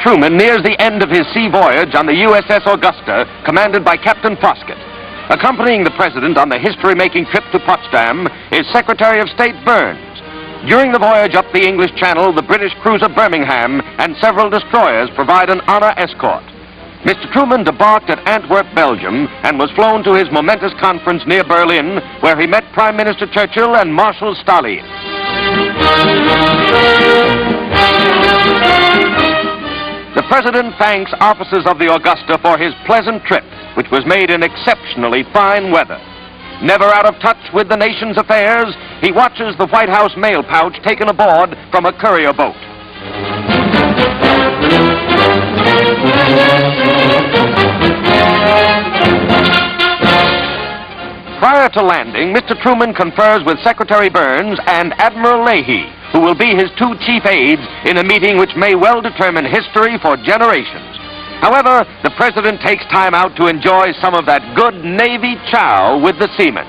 Truman nears the end of his sea voyage on the USS Augusta, commanded by Captain Foskett. Accompanying the President on the history-making trip to Potsdam is Secretary of State Byrnes. During the voyage up the English Channel, the British cruiser Birmingham and several destroyers provide an honor escort. Mr. Truman debarked at Antwerp, Belgium, and was flown to his momentous conference near Berlin, where he met Prime Minister Churchill and Marshal Stalin. The President thanks officers of the Augusta for his pleasant trip, which was made in exceptionally fine weather. Never out of touch with the nation's affairs, he watches the White House mail pouch taken aboard from a courier boat. Prior to landing, Mr. Truman confers with Secretary Byrnes and Admiral Leahy, who will be his two chief aides in a meeting which may well determine history for generations. However, the President takes time out to enjoy some of that good Navy chow with the seamen.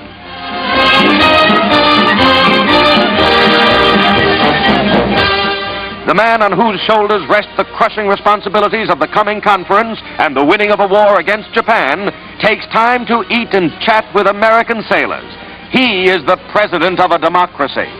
The man on whose shoulders rest the crushing responsibilities of the coming conference and the winning of a war against Japan takes time to eat and chat with American sailors. He is the President of a democracy.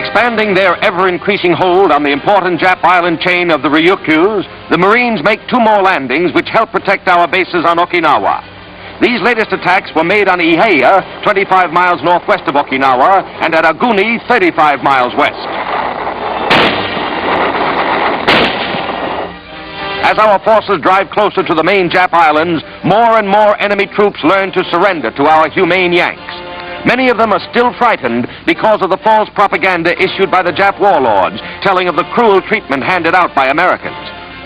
Expanding their ever-increasing hold on the important Jap island chain of the Ryukyus, the Marines make two more landings which help protect our bases on Okinawa. These latest attacks were made on Ibeya, 25 miles northwest of Okinawa, and at Auni, 35 miles west. As our forces drive closer to the main Jap islands, more and more enemy troops learn to surrender to our humane Yanks. Many of them are still frightened because of the false propaganda issued by the Jap warlords, telling of the cruel treatment handed out by Americans.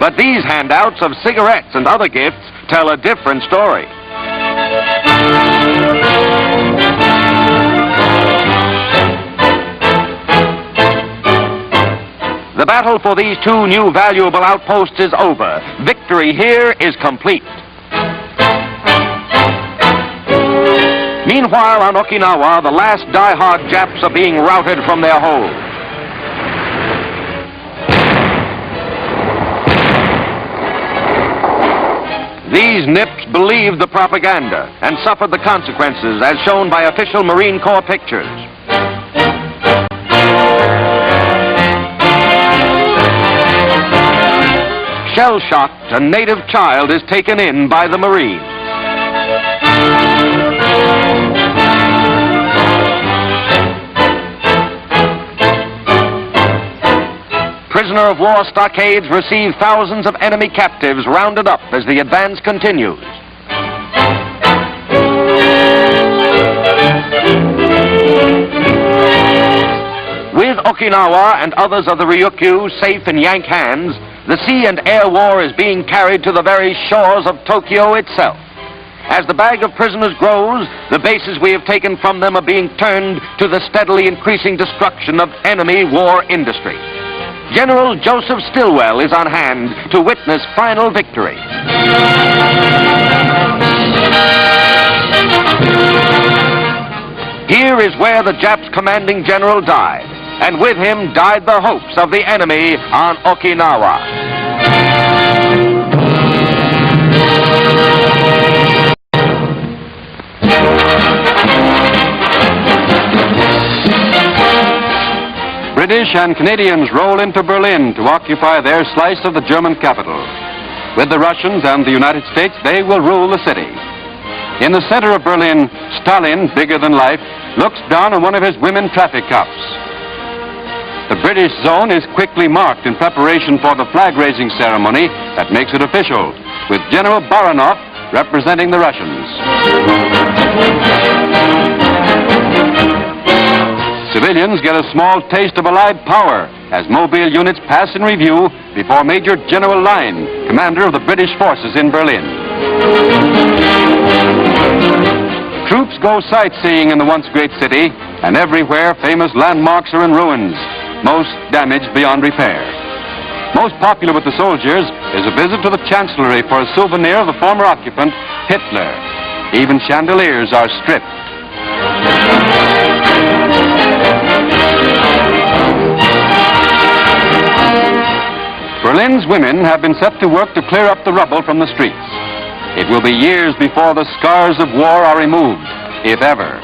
But these handouts of cigarettes and other gifts tell a different story. The battle for these two new valuable outposts is over. Victory here is complete. Meanwhile, on Okinawa, the last die-hard Japs are being routed from their hold. These nips believed the propaganda and suffered the consequences, as shown by official Marine Corps pictures. Shell-shocked, a native child is taken in by the Marines. Prisoner of war stockades receive thousands of enemy captives rounded up as the advance continues. With Okinawa and others of the Ryukyu safe in Yank hands, the sea and air war is being carried to the very shores of Tokyo itself. As the bag of prisoners grows, the bases we have taken from them are being turned to the steadily increasing destruction of enemy war industry. General Joseph Stilwell is on hand to witness final victory. Here is where the Japs' commanding general died, and with him died the hopes of the enemy on Okinawa. British and Canadians roll into Berlin to occupy their slice of the German capital. With the Russians and the United States, they will rule the city. In the center of Berlin, Stalin, bigger than life, looks down on one of his women traffic cops. The British zone is quickly marked in preparation for the flag-raising ceremony that makes it official, with General Baranov representing the Russians. Civilians get a small taste of Allied power as mobile units pass in review before Major General Leahy, commander of the British forces in Berlin. Troops go sightseeing in the once great city, and everywhere famous landmarks are in ruins, most damaged beyond repair. Most popular with the soldiers is a visit to the Chancellery for a souvenir of the former occupant, Hitler. Even chandeliers are stripped. Berlin's women have been set to work to clear up the rubble from the streets. It will be years before the scars of war are removed, if ever.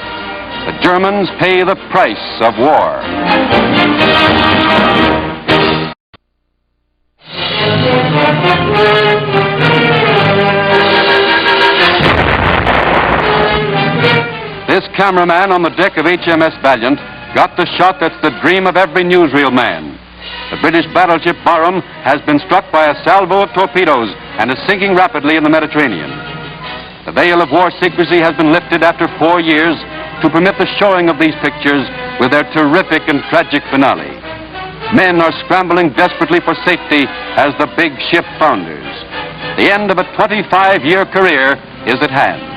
The Germans pay the price of war. This cameraman on the deck of HMS Valiant got the shot that's the dream of every newsreel man. The British battleship Barham has been struck by a salvo of torpedoes and is sinking rapidly in the Mediterranean. The veil of war secrecy has been lifted after 4 years to permit the showing of these pictures with their terrific and tragic finale. Men are scrambling desperately for safety as the big ship founders. The end of a 25-year career is at hand.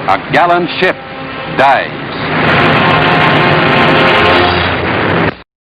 A gallant ship died.